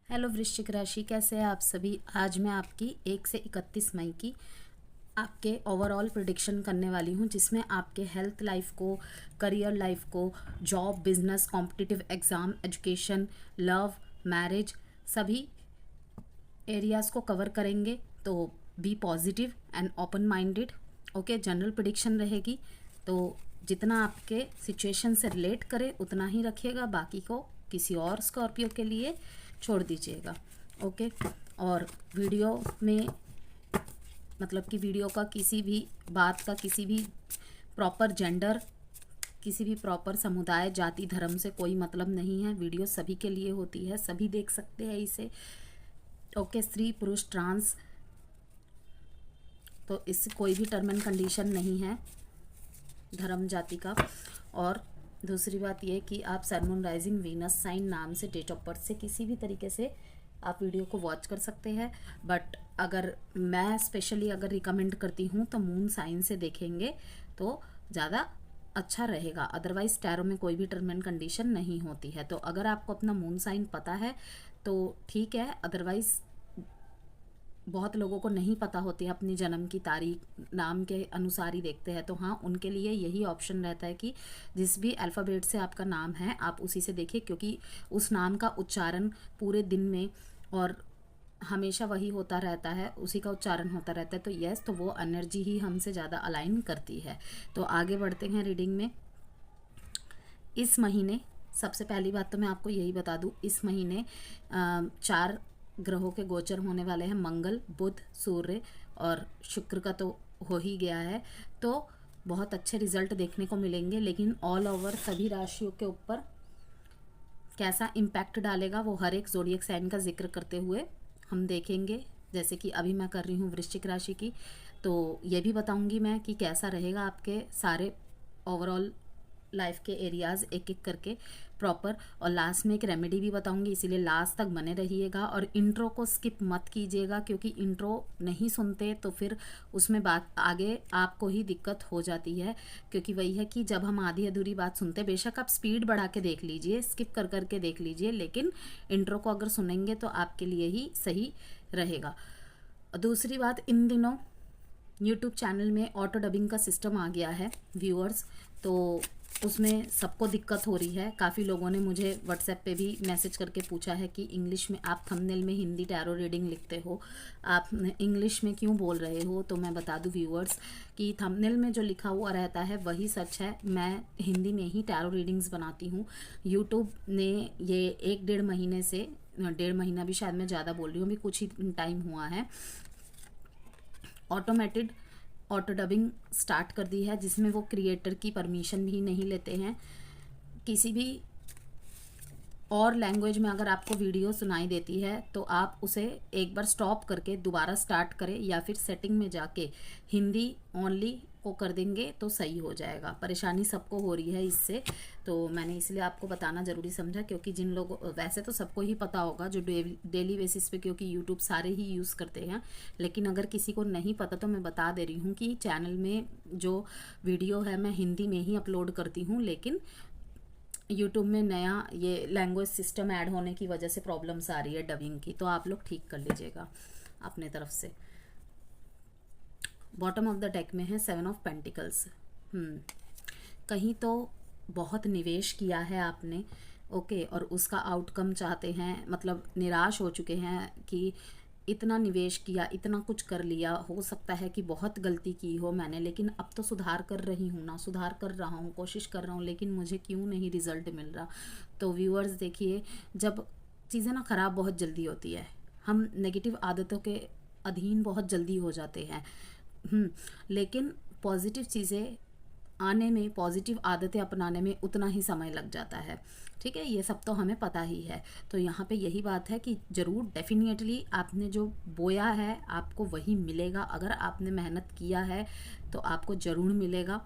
Hello वृश्चिक राशि, कैसे हैं आप सभी। आज मैं आपकी 1 से 31 मई की आपके ओवरऑल प्रिडिक्शन करने वाली हूं, जिसमें आपके हेल्थ लाइफ को, करियर लाइफ को, job, business, competitive exam, education, love, marriage, सभी एरियाज़ को कवर करेंगे। तो be positive and open minded. Okay, general prediction रहेगी, तो जितना आपके सिचुएशन से रिलेट करे उतना ही रखिएगा, बाकी को किसी और स्कॉर्पियो के लिए छोड़ दीजिएगा। ओके, और वीडियो में मतलब कि वीडियो का किसी भी बात का, किसी भी प्रॉपर जेंडर, किसी भी प्रॉपर समुदाय, जाति, धर्म से कोई मतलब नहीं है। वीडियो सभी के लिए होती है, सभी देख सकते हैं इसे। ओके, स्त्री, पुरुष, ट्रांस, तो इससे कोई भी टर्म एंड कंडीशन नहीं है धर्म जाति का। और दूसरी बात यह कि आप सन, मून, राइजिंग, वीनस साइन नाम से, डेट ऑफ बर्थ से किसी भी तरीके से आप वीडियो को वॉच कर सकते हैं। बट अगर मैं स्पेशली अगर रिकमेंड करती हूँ तो मून साइन से देखेंगे तो ज़्यादा अच्छा रहेगा। अदरवाइज टैरो में कोई भी टर्म एंड कंडीशन नहीं होती है। तो अगर आपको अपना मून साइन पता है तो ठीक है, अदरवाइज बहुत लोगों को नहीं पता होती है, अपनी जन्म की तारीख नाम के अनुसार ही देखते हैं। तो हाँ, उनके लिए यही ऑप्शन रहता है कि जिस भी अल्फ़ाबेट से आपका नाम है आप उसी से देखिए, क्योंकि उस नाम का उच्चारण पूरे दिन में और हमेशा वही होता रहता है, उसी का उच्चारण होता रहता है। तो यस, तो वो एनर्जी ही हमसे ज़्यादा अलाइन करती है। तो आगे बढ़ते हैं रीडिंग में। इस महीने सबसे पहली बात तो मैं आपको यही बता दूं, इस महीने 4 ग्रहों के गोचर होने वाले हैं। मंगल, बुध, सूर्य और शुक्र का तो हो ही गया है। तो बहुत अच्छे रिजल्ट देखने को मिलेंगे, लेकिन ऑल ओवर सभी राशियों के ऊपर कैसा इम्पैक्ट डालेगा वो हर एक ज़ोडिएक साइन का जिक्र करते हुए हम देखेंगे। जैसे कि अभी मैं कर रही हूँ वृश्चिक राशि की, तो ये भी बताऊंगी मैं कि कैसा रहेगा आपके सारे ओवरऑल लाइफ के एरियाज़ एक एक करके प्रॉपर। और लास्ट में एक रेमेडी भी बताऊंगी, इसीलिए लास्ट तक बने रहिएगा। और इंट्रो को स्किप मत कीजिएगा, क्योंकि इंट्रो नहीं सुनते तो फिर उसमें बात आगे आपको ही दिक्कत हो जाती है। क्योंकि वही है कि जब हम आधी अधूरी बात सुनते, बेशक आप स्पीड बढ़ा के देख लीजिए, स्किप कर कर के देख लीजिए, लेकिन इंट्रो को अगर सुनेंगे तो आपके लिए ही सही रहेगा। दूसरी बात, इन दिनों यूट्यूब चैनल में ऑटो डबिंग का सिस्टम आ गया है व्यूअर्स, तो उसमें सबको दिक्कत हो रही है। काफ़ी लोगों ने मुझे व्हाट्सएप पे भी मैसेज करके पूछा है कि इंग्लिश में आप थंबनेल में हिंदी टैरो रीडिंग लिखते हो, आप इंग्लिश में क्यों बोल रहे हो। तो मैं बता दूं व्यूअर्स कि थंबनेल में जो लिखा हुआ रहता है वही सच है। मैं हिंदी में ही टैरो रीडिंग्स बनाती हूँ। यूट्यूब ने ये 1-1.5 महीने से, 1.5 महीना भी शायद मैं ज़्यादा बोल रही हूँ, अभी कुछ ही टाइम हुआ है, ऑटोमेटेड ऑटो डबिंग स्टार्ट कर दी है, जिसमें वो क्रिएटर की परमिशन भी नहीं लेते हैं। किसी भी और लैंग्वेज में अगर आपको वीडियो सुनाई देती है तो आप उसे एक बार स्टॉप करके दोबारा स्टार्ट करें, या फिर सेटिंग में जाके हिंदी ओनली को कर देंगे तो सही हो जाएगा। परेशानी सबको हो रही है इससे, तो मैंने इसलिए आपको बताना ज़रूरी समझा। क्योंकि जिन लोगों, वैसे तो सबको ही पता होगा जो डेली बेसिस पे, क्योंकि यूट्यूब सारे ही यूज़ करते हैं, लेकिन अगर किसी को नहीं पता तो मैं बता दे रही हूँ कि चैनल में जो वीडियो है मैं हिंदी में ही अपलोड करती हूँ, लेकिन यूट्यूब में नया ये लैंग्वेज सिस्टम ऐड होने की वजह से प्रॉब्लम्स आ रही है डबिंग की, तो आप लोग ठीक कर लीजिएगा अपने तरफ से। बॉटम ऑफ द डेक में है 7 ऑफ पेंटिकल्स। कहीं तो बहुत निवेश किया है आपने, ओके, और उसका आउटकम चाहते हैं, मतलब निराश हो चुके हैं कि इतना निवेश किया, इतना कुछ कर लिया, हो सकता है कि बहुत गलती की हो मैंने, लेकिन अब तो सुधार कर रही हूँ ना, सुधार कर रहा हूँ, कोशिश कर रहा हूँ, लेकिन मुझे क्यों नहीं रिजल्ट मिल रहा। तो व्यूअर्स देखिए, जब चीज़ें ना ख़राब बहुत जल्दी होती है, हम नेगेटिव आदतों के अधीन बहुत जल्दी हो जाते हैं। लेकिन पॉजिटिव चीज़ें आने में, पॉजिटिव आदतें अपनाने में उतना ही समय लग जाता है। ठीक है, ये सब तो हमें पता ही है। तो यहाँ पे यही बात है कि ज़रूर डेफिनेटली आपने जो बोया है आपको वही मिलेगा। अगर आपने मेहनत किया है तो आपको ज़रूर मिलेगा।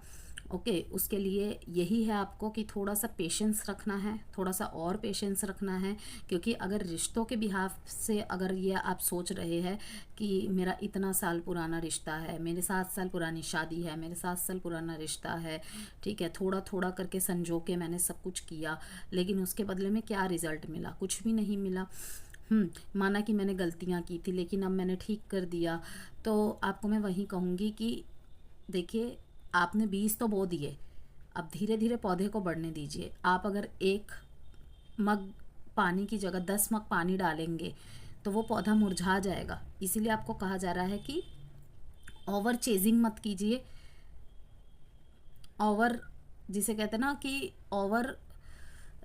ओके, उसके लिए यही है आपको कि थोड़ा सा पेशेंस रखना है, थोड़ा सा और पेशेंस रखना है। क्योंकि अगर रिश्तों के बिहाफ से अगर ये आप सोच रहे हैं कि मेरा इतना साल पुराना रिश्ता है, मेरे 7 साल पुरानी शादी है, मेरे 7 साल पुराना रिश्ता है, ठीक है, थोड़ा थोड़ा करके संजो के मैंने सब कुछ किया, लेकिन उसके बदले में क्या रिज़ल्ट मिला, कुछ भी नहीं मिला। माना कि मैंने गलतियाँ की थी लेकिन अब मैंने ठीक कर दिया, तो आपको मैं वही कहूँगी कि देखिए, आपने बीज तो बो दिए, अब धीरे धीरे पौधे को बढ़ने दीजिए। आप अगर 1 मग पानी की जगह 10 मग पानी डालेंगे तो वो पौधा मुरझा जाएगा। इसीलिए आपको कहा जा रहा है कि ओवर चेजिंग मत कीजिए, ओवर, जिसे कहते हैं ना कि ओवर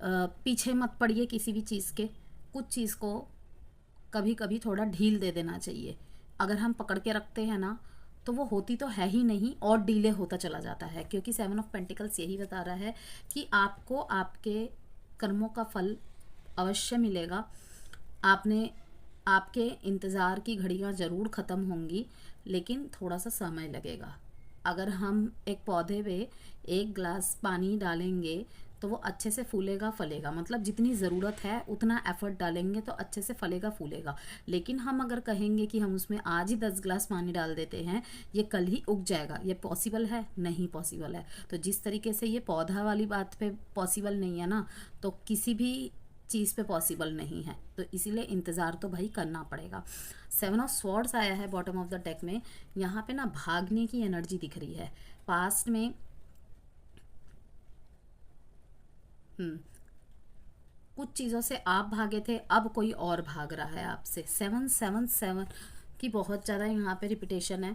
पीछे मत पड़िए किसी भी चीज़ के। कुछ चीज़ को कभी कभी थोड़ा ढील दे देना चाहिए। अगर हम पकड़ के रखते हैं ना तो वो होती तो है ही नहीं और डिले होता चला जाता है, क्योंकि 7 ऑफ पेंटिकल्स यही बता रहा है कि आपको आपके कर्मों का फल अवश्य मिलेगा। आपने आपके इंतज़ार की घड़ियाँ ज़रूर ख़त्म होंगी, लेकिन थोड़ा सा समय लगेगा। अगर हम एक पौधे पे 1 ग्लास पानी डालेंगे तो वो अच्छे से फूलेगा फलेगा, मतलब जितनी ज़रूरत है उतना एफर्ट डालेंगे तो अच्छे से फलेगा फूलेगा। लेकिन हम अगर कहेंगे कि हम उसमें आज ही 10 ग्लास पानी डाल देते हैं, ये कल ही उग जाएगा, ये पॉसिबल है? नहीं पॉसिबल है। तो जिस तरीके से ये पौधा वाली बात पे पॉसिबल नहीं है ना, तो किसी भी चीज़ पे पॉसिबल नहीं है। तो इसीलिए इंतज़ार तो भाई करना पड़ेगा। 7 ऑफ स्वॉर्ड्स आया है बॉटम ऑफ द डेक में। यहाँ पे ना भागने की एनर्जी दिख रही है। पास्ट में कुछ चीज़ों से आप भागे थे, अब कोई और भाग रहा है आपसे। 777 की बहुत ज़्यादा यहाँ पे रिपीटेशन है।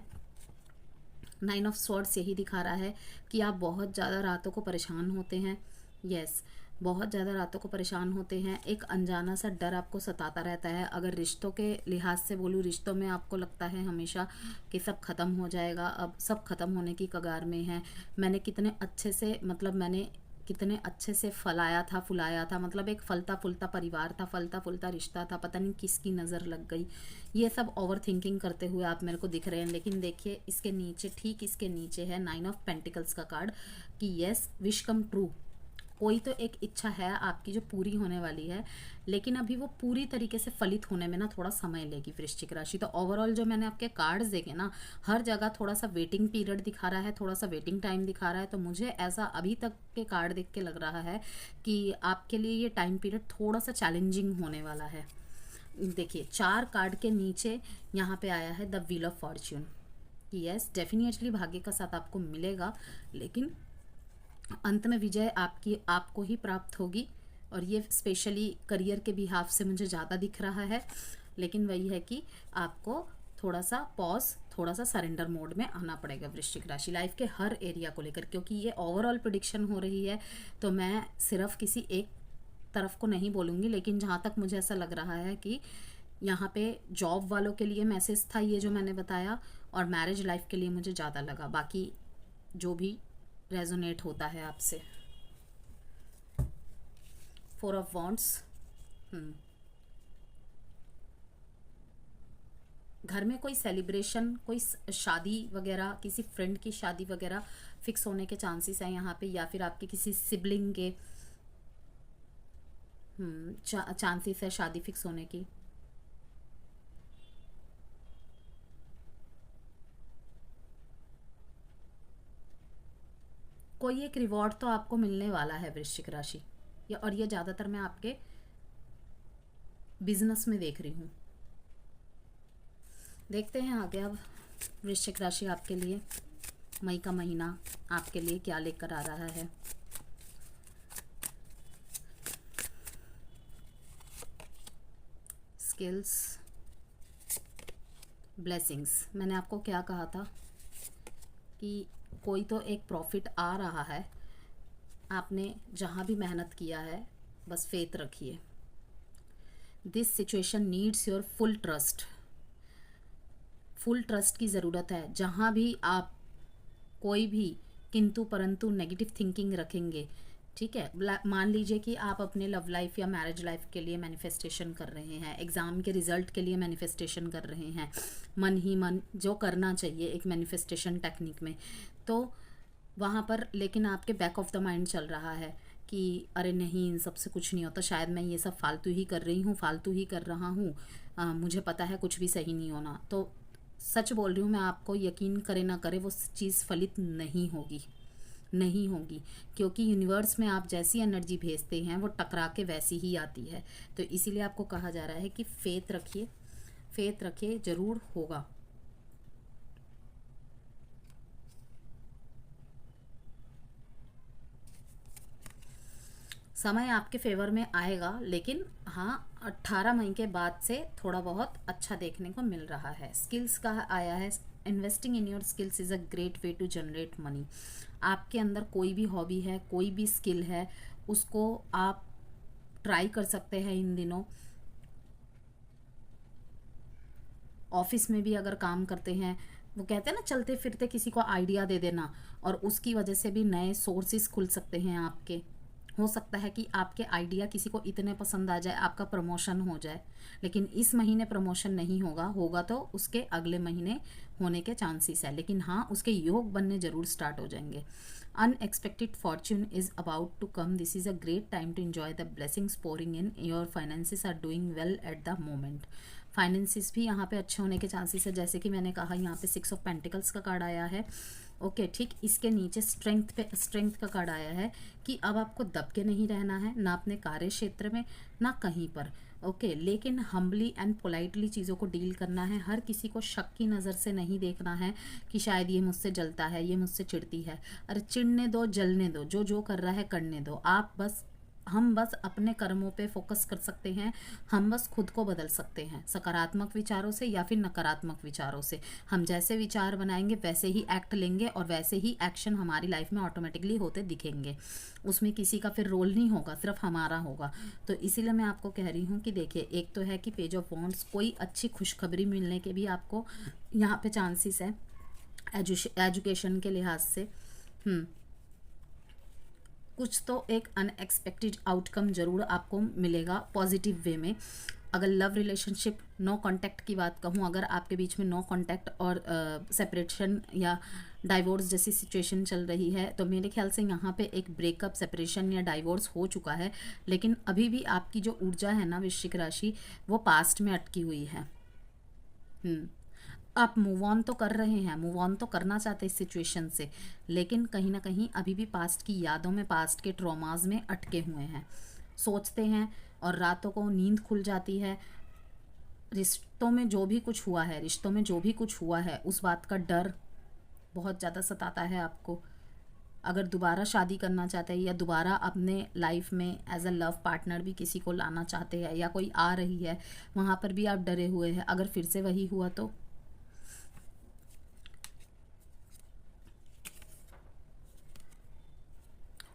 9 ऑफ स्वॉर्ड्स यही दिखा रहा है कि आप बहुत ज़्यादा रातों को परेशान होते हैं। यस, बहुत ज़्यादा रातों को परेशान होते हैं। एक अनजाना सा डर आपको सताता रहता है। अगर रिश्तों के लिहाज से बोलूँ, रिश्तों में आपको लगता है हमेशा कि सब ख़त्म हो जाएगा, अब सब ख़त्म होने की कगार में है। मैंने कितने अच्छे से, मतलब मैंने कितने अच्छे से फलाया था फुलाया था, मतलब एक फलता फूलता परिवार था, फलता फूलता रिश्ता था, पता नहीं किसकी नज़र लग गई। ये सब ओवर थिंकिंग करते हुए आप मेरे को दिख रहे हैं। लेकिन देखिए, इसके नीचे, ठीक इसके नीचे है 9 ऑफ पेंटिकल्स का कार्ड कि यस, विश कम ट्रू। कोई तो एक इच्छा है आपकी जो पूरी होने वाली है, लेकिन अभी वो पूरी तरीके से फलित होने में ना थोड़ा समय लेगी वृश्चिक राशि। तो ओवरऑल जो मैंने आपके कार्ड्स देखे ना, हर जगह थोड़ा सा वेटिंग पीरियड दिखा रहा है, थोड़ा सा वेटिंग टाइम दिखा रहा है। तो मुझे ऐसा अभी तक के कार्ड देख के लग रहा है कि आपके लिए ये टाइम पीरियड थोड़ा सा चैलेंजिंग होने वाला है। देखिए, 4 कार्ड के नीचे यहाँ पे आया है द व्हील ऑफ फॉर्च्यून कि यस, डेफिनेटली भाग्य का साथ आपको मिलेगा, लेकिन अंत में विजय आपको ही प्राप्त होगी। और ये स्पेशली करियर के बिहाफ से मुझे ज़्यादा दिख रहा है। लेकिन वही है कि आपको थोड़ा सा पॉज, थोड़ा सा सरेंडर मोड में आना पड़ेगा वृश्चिक राशि, लाइफ के हर एरिया को लेकर। क्योंकि ये ओवरऑल प्रेडिक्शन हो रही है, तो मैं सिर्फ किसी एक तरफ को नहीं बोलूँगी। लेकिन जहाँ तक मुझे ऐसा लग रहा है कि यहाँ पे जॉब वालों के लिए मैसेज था ये जो मैंने बताया, और मैरिज लाइफ के लिए मुझे ज़्यादा लगा। बाकी जो भी रेजोनेट होता है आपसे। 4 ऑफ वॉन्ड्स, घर में कोई सेलिब्रेशन, कोई शादी वगैरह, किसी फ्रेंड की शादी वगैरह फिक्स होने के चांसेस हैं यहाँ पे, या फिर आपके किसी सिबलिंग के चांसेस है शादी फिक्स होने की। कोई एक रिवॉर्ड तो आपको मिलने वाला है वृश्चिक राशि, और ये ज़्यादातर मैं आपके बिजनेस में देख रही हूँ। देखते हैं आगे अब वृश्चिक राशि आपके लिए मई का महीना आपके लिए क्या लेकर आ रहा है। Skills, blessings. मैंने आपको क्या कहा था कि कोई तो एक प्रॉफिट आ रहा है। आपने जहाँ भी मेहनत किया है, बस फेथ रखिए। This situation needs your full trust. Full trust की ज़रूरत है। जहाँ भी आप कोई भी किंतु परंतु नेगेटिव थिंकिंग रखेंगे, ठीक है, मान लीजिए कि आप अपने लव लाइफ या मैरिज लाइफ के लिए मैनिफेस्टेशन कर रहे हैं, एग्ज़ाम के रिजल्ट के लिए मैनिफेस्टेशन कर रहे हैं, मन ही मन जो करना चाहिए एक मैनिफेस्टेशन टेक्निक में, तो वहाँ पर लेकिन आपके बैक ऑफ द माइंड चल रहा है कि अरे नहीं, इन सब से कुछ नहीं होता, शायद मैं ये सब फालतू ही कर रही हूँ, फालतू ही कर रहा हूँ, मुझे पता है कुछ भी सही नहीं होना। तो सच बोल रही हूँ मैं आपको, यकीन करे ना करे वो चीज़ फलित नहीं होगी। नहीं होगी, क्योंकि यूनिवर्स में आप जैसी एनर्जी भेजते हैं वो टकरा के वैसी ही आती है। तो इसीलिए आपको कहा जा रहा है कि फेथ रखिए, फेथ रखिए, ज़रूर होगा। समय आपके फेवर में आएगा, लेकिन हाँ 18 मई के बाद से थोड़ा बहुत अच्छा देखने को मिल रहा है। स्किल्स का आया है, investing in your skills is a great way to generate money. आपके अंदर कोई भी हॉबी है, कोई भी स्किल है, उसको आप ट्राई कर सकते हैं इन दिनों। ऑफिस में भी अगर काम करते हैं, वो कहते हैं ना चलते फिरते किसी को आइडिया दे देना, और उसकी वजह से भी नए सोर्सेज खुल सकते हैं आपके। हो सकता है कि आपके आइडिया किसी को इतने पसंद आ जाए, आपका प्रमोशन हो जाए। लेकिन इस महीने प्रमोशन नहीं होगा, होगा तो उसके अगले महीने होने के चांसेस है, लेकिन हाँ उसके योग बनने ज़रूर स्टार्ट हो जाएंगे। Unexpected fortune is about to come, this is a great time to enjoy the blessings pouring in, your finances are doing well at the moment. Finances भी यहाँ पे अच्छे होने के चांसेस है, जैसे कि मैंने कहा यहाँ पे 6 ऑफ पेंटिकल्स का कार्ड आया है। ओके ठीक, इसके नीचे स्ट्रेंथ का कार्ड आया है कि अब आपको दब के नहीं रहना है, ना अपने कार्य क्षेत्र में ना कहीं पर। ओके, लेकिन हम्बली एंड पोलाइटली चीज़ों को डील करना है। हर किसी को शक की नज़र से नहीं देखना है कि शायद ये मुझसे जलता है, ये मुझसे चिढ़ती है। अरे चिढ़ने दो, जलने दो, जो जो कर रहा है करने दो। हम बस अपने कर्मों पे फोकस कर सकते हैं। हम बस खुद को बदल सकते हैं, सकारात्मक विचारों से या फिर नकारात्मक विचारों से। हम जैसे विचार बनाएंगे वैसे ही एक्ट लेंगे, और वैसे ही एक्शन हमारी लाइफ में ऑटोमेटिकली होते दिखेंगे। उसमें किसी का फिर रोल नहीं होगा, सिर्फ हमारा होगा। तो इसीलिए मैं आपको कह रही हूँ कि देखिए, एक तो है कि पेज ऑफ वॉन्ड्स, कोई अच्छी खुशखबरी मिलने के भी आपको यहाँ पे चांसेस है एजुकेशन के लिहाज से। कुछ तो एक अनएक्सपेक्टेड आउटकम ज़रूर आपको मिलेगा पॉजिटिव वे में। अगर लव रिलेशनशिप, नो कांटेक्ट की बात कहूँ, अगर आपके बीच में नो कांटेक्ट और सेपरेशन या डाइवोर्स जैसी सिचुएशन चल रही है, तो मेरे ख्याल से यहाँ पे एक ब्रेकअप, सेपरेशन या डाइवोर्स हो चुका है। लेकिन अभी भी आपकी जो ऊर्जा है ना वृश्चिक राशि, वो पास्ट में अटकी हुई है। आप मूव ऑन तो कर रहे हैं, मूव ऑन तो करना चाहते हैं इस सिचुएशन से, लेकिन कहीं ना कहीं अभी भी पास्ट की यादों में, पास्ट के ट्रॉमास में अटके हुए हैं। सोचते हैं और रातों को नींद खुल जाती है। रिश्तों में जो भी कुछ हुआ है, उस बात का डर बहुत ज़्यादा सताता है आपको। अगर दोबारा शादी करना चाहते हैं या दोबारा अपने लाइफ में एज अ लव पार्टनर भी किसी को लाना चाहते हैं, या कोई आ रही है, वहाँ पर भी आप डरे हुए हैं। अगर फिर से वही हुआ तो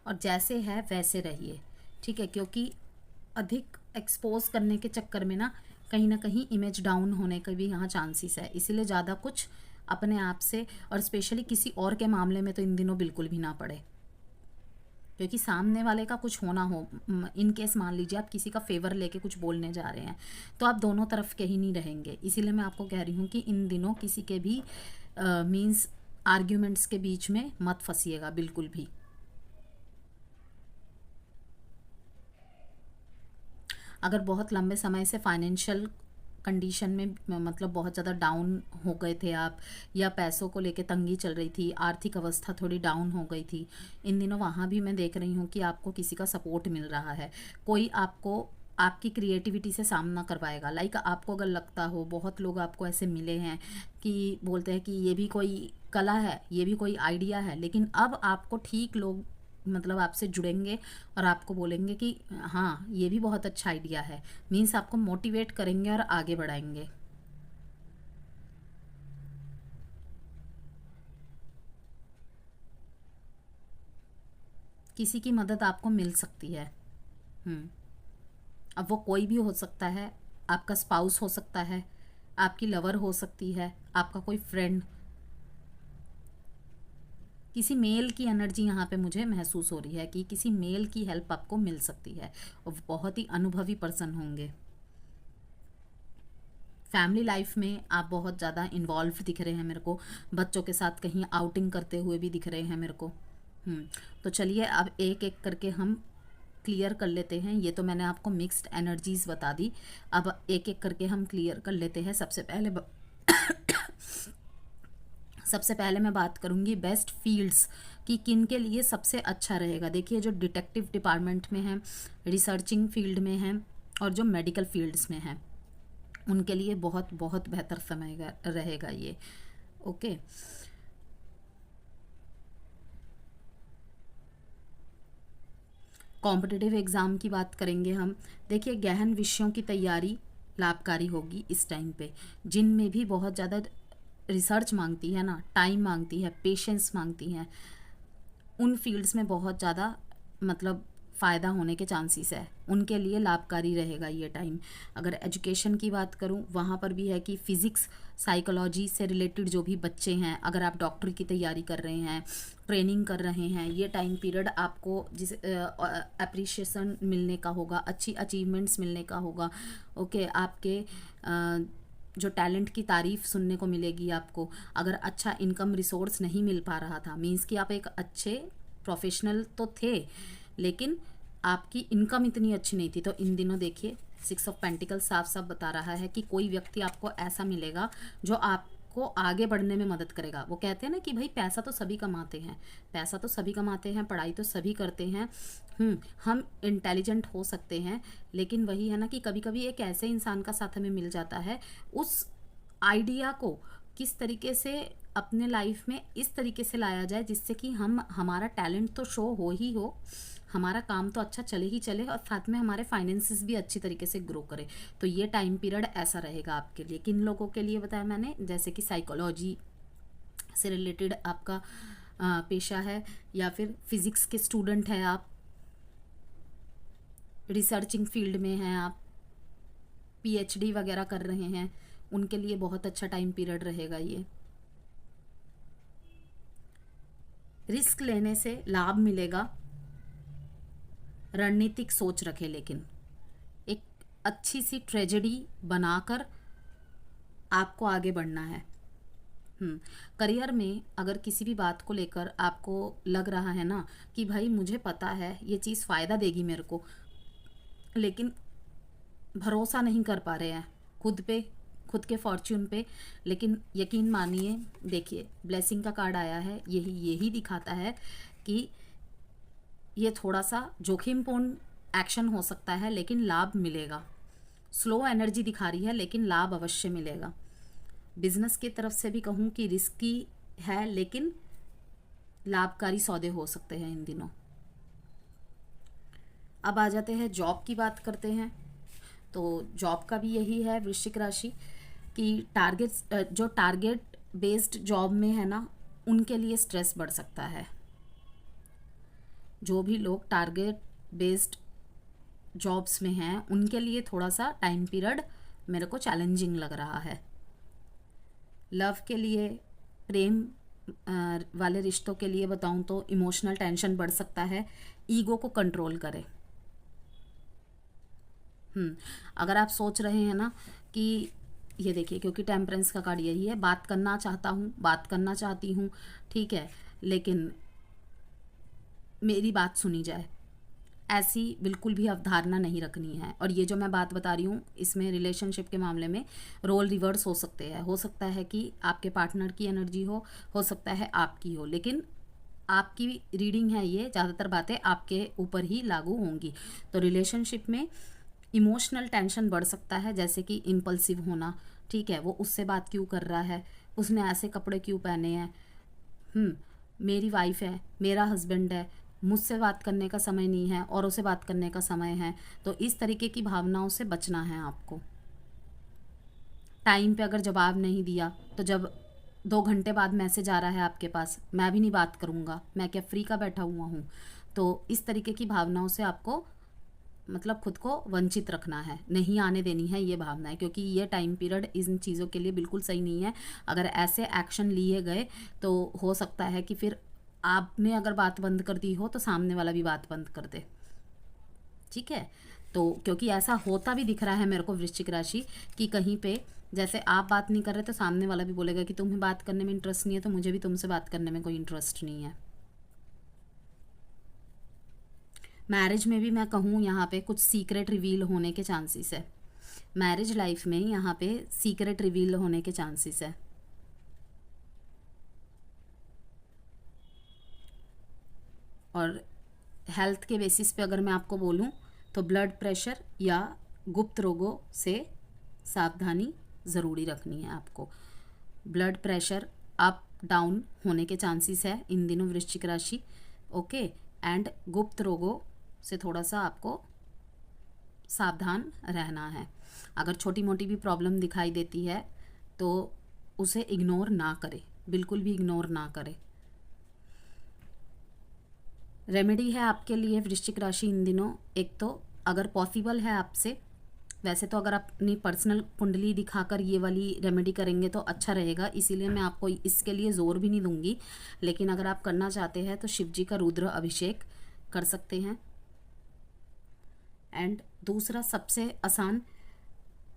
और जैसे है वैसे रहिए, ठीक है, क्योंकि अधिक एक्सपोज करने के चक्कर में ना कहीं इमेज डाउन होने का भी यहाँ चांसेस है। इसीलिए ज़्यादा कुछ अपने आप से, और स्पेशली किसी और के मामले में तो इन दिनों बिल्कुल भी ना पड़े, क्योंकि सामने वाले का कुछ होना हो, इन केस मान लीजिए आप किसी का फेवर लेके कुछ बोलने जा रहे हैं, तो आप दोनों तरफ के ही नहीं रहेंगे। इसीलिए मैं आपको कह रही हूँ कि इन दिनों किसी के भी मीन्स आर्ग्यूमेंट्स के बीच में मत फंसिएगा बिल्कुल भी। अगर बहुत लंबे समय से फाइनेंशियल कंडीशन में मतलब बहुत ज़्यादा डाउन हो गए थे आप, या पैसों को लेके तंगी चल रही थी, आर्थिक अवस्था थोड़ी डाउन हो गई थी, इन दिनों वहाँ भी मैं देख रही हूँ कि आपको किसी का सपोर्ट मिल रहा है। कोई आपको आपकी क्रिएटिविटी से सामना करवाएगा। लाइक आपको अगर लगता हो, बहुत लोग आपको ऐसे मिले हैं कि बोलते हैं कि ये भी कोई कला है, ये भी कोई आइडिया है, लेकिन अब आपको ठीक लोग मतलब आपसे जुड़ेंगे और आपको बोलेंगे कि हाँ ये भी बहुत अच्छा आइडिया है। मीन्स आपको मोटिवेट करेंगे और आगे बढ़ाएंगे। किसी की मदद आपको मिल सकती है। अब वो कोई भी हो सकता है, आपका स्पाउस हो सकता है, आपकी लवर हो सकती है, आपका कोई फ्रेंड, किसी मेल की एनर्जी यहाँ पे मुझे महसूस हो रही है कि किसी मेल की हेल्प आपको मिल सकती है, और बहुत ही अनुभवी पर्सन होंगे। फैमिली लाइफ में आप बहुत ज़्यादा इन्वॉल्व दिख रहे हैं मेरे को, बच्चों के साथ कहीं आउटिंग करते हुए भी दिख रहे हैं मेरे को। तो चलिए अब एक एक करके हम क्लियर कर लेते हैं। ये तो मैंने आपको मिक्स्ड एनर्जीज बता दी, अब एक एक करके हम क्लियर कर लेते हैं। सबसे पहले मैं बात करूंगी बेस्ट फील्ड्स कि किन के लिए सबसे अच्छा रहेगा। देखिए, जो डिटेक्टिव डिपार्टमेंट में है, रिसर्चिंग फील्ड में है और जो मेडिकल फील्ड्स में है, उनके लिए बहुत बहुत बेहतर समय रहेगा ये। ओके, कॉम्पिटिटिव एग्ज़ाम की बात करेंगे हम। देखिए, गहन विषयों की तैयारी लाभकारी होगी इस टाइम पे, जिनमें भी बहुत ज़्यादा रिसर्च मांगती है ना, टाइम मांगती है, पेशेंस मांगती है, उन फील्ड्स में बहुत ज़्यादा मतलब फ़ायदा होने के चांसेस है, उनके लिए लाभकारी रहेगा ये टाइम। अगर एजुकेशन की बात करूँ, वहाँ पर भी है कि फ़िज़िक्स साइकोलॉजी से रिलेटेड जो भी बच्चे हैं, अगर आप डॉक्टर की तैयारी कर रहे हैं, ट्रेनिंग कर रहे हैं, ये टाइम पीरियड आपको जिस अप्रिशिएशन मिलने का होगा, अच्छी अचीवमेंट्स मिलने का होगा। ओके, आपके जो टैलेंट की तारीफ़ सुनने को मिलेगी आपको। अगर अच्छा इनकम रिसोर्स नहीं मिल पा रहा था, मीन्स कि आप एक अच्छे प्रोफेशनल तो थे लेकिन आपकी इनकम इतनी अच्छी नहीं थी, तो इन दिनों देखिए 6 ऑफ पेंटिकल साफ साफ बता रहा है कि कोई व्यक्ति आपको ऐसा मिलेगा जो आपको आगे बढ़ने में मदद करेगा। वो कहते हैं ना कि भाई पैसा तो सभी कमाते हैं, पैसा तो सभी कमाते हैं, पढ़ाई तो सभी करते हैं, हम इंटेलिजेंट हो सकते हैं, लेकिन वही है ना कि कभी कभी एक ऐसे इंसान का साथ हमें मिल जाता है, उस आइडिया को किस तरीके से अपने लाइफ में इस तरीके से लाया जाए जिससे कि हम हमारा टैलेंट तो शो हो ही हो, हमारा काम तो अच्छा चले ही चले और साथ में हमारे फाइनेंसेस भी अच्छी तरीके से ग्रो करे। तो ये टाइम पीरियड ऐसा रहेगा आपके लिए। किन लोगों के लिए बताया मैंने, जैसे कि साइकोलॉजी से रिलेटेड आपका पेशा है, या फिर फिजिक्स के स्टूडेंट हैं आप, रिसर्चिंग फील्ड में हैं आप, पीएचडी वगैरह कर रहे हैं, उनके लिए बहुत अच्छा टाइम पीरियड रहेगा ये। रिस्क लेने से लाभ मिलेगा, रणनीतिक सोच रखे, लेकिन एक अच्छी सी ट्रेजेडी बनाकर आपको आगे बढ़ना है। करियर में अगर किसी भी बात को लेकर आपको लग रहा है ना कि भाई मुझे पता है ये चीज़ फ़ायदा देगी मेरे को, लेकिन भरोसा नहीं कर पा रहे हैं खुद पे, खुद के फॉर्च्यून पे, लेकिन यकीन मानिए, देखिए ब्लेसिंग का कार्ड आया है, यही दिखाता है कि ये थोड़ा सा जोखिमपूर्ण एक्शन हो सकता है लेकिन लाभ मिलेगा। स्लो एनर्जी दिखा रही है लेकिन लाभ अवश्य मिलेगा। बिजनेस की तरफ से भी कहूँ कि रिस्की है लेकिन लाभकारी सौदे हो सकते हैं इन दिनों। अब आ जाते हैं जॉब की बात करते हैं। तो जॉब का भी यही है वृश्चिक राशि कि जो टारगेट बेस्ड जॉब में है ना, उनके लिए स्ट्रेस बढ़ सकता है। जो भी लोग टारगेट बेस्ड जॉब्स में हैं उनके लिए थोड़ा सा टाइम पीरियड मेरे को चैलेंजिंग लग रहा है। लव के लिए, प्रेम वाले रिश्तों के लिए बताऊं तो इमोशनल टेंशन बढ़ सकता है, ईगो को कंट्रोल करें। अगर आप सोच रहे हैं ना कि ये देखिए, क्योंकि टेम्परेंस का कार्ड यही है, बात करना चाहता हूँ, बात करना चाहती हूँ, ठीक है, लेकिन मेरी बात सुनी जाए, ऐसी बिल्कुल भी अवधारणा नहीं रखनी है। और ये जो मैं बात बता रही हूँ इसमें रिलेशनशिप के मामले में रोल रिवर्स हो सकते हैं। हो सकता है कि आपके पार्टनर की एनर्जी हो सकता है आपकी हो, लेकिन आपकी रीडिंग है ये, ज़्यादातर बातें आपके ऊपर ही लागू होंगी। तो रिलेशनशिप में इमोशनल टेंशन बढ़ सकता है, जैसे कि इम्पल्सिव होना, ठीक है, वो उससे बात क्यों कर रहा है, उसने ऐसे कपड़े क्यों पहने हैं, मेरी वाइफ है, मेरा हस्बैंड है, मुझसे बात करने का समय नहीं है और उसे बात करने का समय है। तो इस तरीके की भावनाओं से बचना है आपको। टाइम पे अगर जवाब नहीं दिया तो जब 2 घंटे बाद मैसेज आ रहा है आपके पास, मैं भी नहीं बात करूँगा, मैं क्या फ्री का बैठा हुआ हूँ। तो इस तरीके की भावनाओं से आपको मतलब खुद को वंचित रखना है, नहीं आने देनी है ये भावना है, क्योंकि ये टाइम पीरियड इन चीज़ों के लिए बिल्कुल सही नहीं है। अगर ऐसे एक्शन लिए गए तो हो सकता है कि फिर आपने अगर बात बंद कर दी हो तो सामने वाला भी बात बंद कर दे, ठीक है। तो क्योंकि ऐसा होता भी दिख रहा है मेरे को वृश्चिक राशि कि कहीं पे जैसे आप बात नहीं कर रहे तो सामने वाला भी बोलेगा कि तुम्हें बात करने में इंटरेस्ट नहीं है, तो मुझे भी तुमसे बात करने में कोई इंटरेस्ट नहीं है। मैरिज में भी मैं कहूँ यहाँ पे कुछ सीक्रेट रिवील होने के चांसेस है। मैरिज लाइफ में यहाँ पे सीक्रेट रिवील होने के चांसेस है। और हेल्थ के बेसिस पे अगर मैं आपको बोलूं तो ब्लड प्रेशर या गुप्त रोगों से सावधानी ज़रूरी रखनी है आपको। ब्लड प्रेशर अप डाउन होने के चांसेस है इन दिनों वृश्चिक राशि, ओके। एंड गुप्त रोगों से थोड़ा सा आपको सावधान रहना है। अगर छोटी मोटी भी प्रॉब्लम दिखाई देती है तो उसे इग्नोर ना करें, बिल्कुल भी इग्नोर ना करें। रेमेडी है आपके लिए वृश्चिक राशि इन दिनों, एक तो अगर पॉसिबल है आपसे, वैसे तो अगर आप अपनी पर्सनल कुंडली दिखाकर ये वाली रेमेडी करेंगे तो अच्छा रहेगा, इसीलिए मैं आपको इसके लिए ज़ोर भी नहीं दूंगी, लेकिन अगर आप करना चाहते हैं तो शिव जी का रुद्र अभिषेक कर सकते हैं। एंड दूसरा सबसे आसान,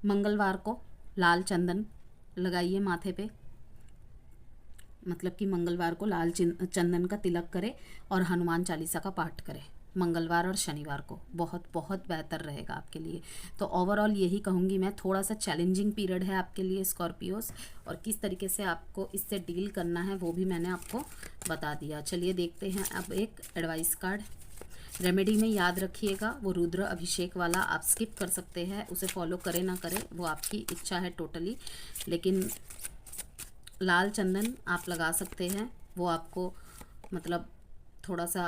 मंगलवार को लाल चंदन लगाइए माथे पे, मतलब कि मंगलवार को लाल चंदन का तिलक करें और हनुमान चालीसा का पाठ करें मंगलवार और शनिवार को, बहुत बहुत बेहतर रहेगा आपके लिए। तो ओवरऑल यही कहूँगी मैं, थोड़ा सा चैलेंजिंग पीरियड है आपके लिए स्कॉर्पियोस, और किस तरीके से आपको इससे डील करना है वो भी मैंने आपको बता दिया। चलिए देखते हैं अब एक एडवाइस कार्ड। रेमेडी में याद रखिएगा वो रुद्र अभिषेक वाला आप स्किप कर सकते हैं, उसे फॉलो करें ना करें वो आपकी इच्छा है टोटली, लेकिन लाल चंदन आप लगा सकते हैं, वो आपको मतलब थोड़ा सा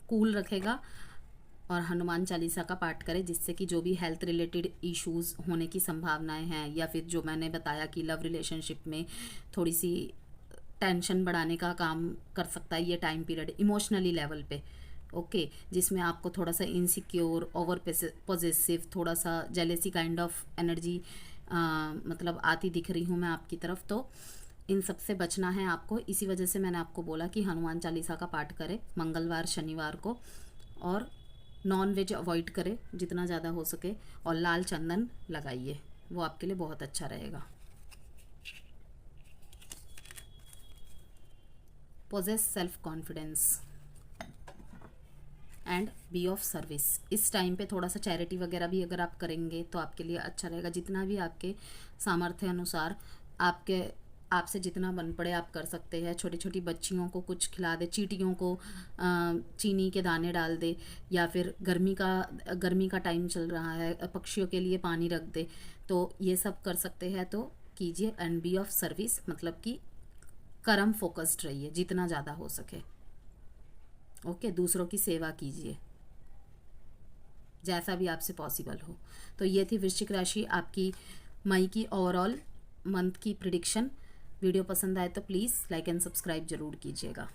कूल रखेगा। और हनुमान चालीसा का पाठ करें, जिससे कि जो भी हेल्थ रिलेटेड इश्यूज़ होने की संभावनाएं हैं, या फिर जो मैंने बताया कि लव रिलेशनशिप में थोड़ी सी टेंशन बढ़ाने का काम कर सकता है ये टाइम पीरियड इमोशनली लेवल पे, ओके, जिसमें आपको थोड़ा सा इनसिक्योर, ओवर पॉजेसिव, थोड़ा सा जेलेसी काइंड ऑफ एनर्जी मतलब आती दिख रही हूँ मैं आपकी तरफ। तो इन सब से बचना है आपको, इसी वजह से मैंने आपको बोला कि हनुमान चालीसा का पाठ करें मंगलवार शनिवार को, और नॉन वेज अवॉइड करें जितना ज़्यादा हो सके, और लाल चंदन लगाइए, वो आपके लिए बहुत अच्छा रहेगा। Possess self confidence and be of service. इस टाइम पे थोड़ा सा चैरिटी वगैरह भी अगर आप करेंगे तो आपके लिए अच्छा रहेगा, जितना भी आपके सामर्थ्य अनुसार आपसे जितना बन पड़े आप कर सकते हैं। छोटी छोटी बच्चियों को कुछ खिला दे, चींटियों को चीनी के दाने डाल दे, या फिर गर्मी का टाइम चल रहा है, पक्षियों के लिए पानी रख दे, तो ये सब कर सकते हैं तो कीजिए। एंड बी ऑफ सर्विस मतलब कि कर्म फोकस्ड रहिए जितना ज़्यादा हो सके, ओके, दूसरों की सेवा कीजिए जैसा भी आपसे पॉसिबल हो। तो ये थी वृश्चिक राशि आपकी मई की ओवरऑल मंथ की प्रिडिक्शन। वीडियो पसंद आए तो प्लीज़ लाइक एंड सब्सक्राइब जरूर कीजिएगा।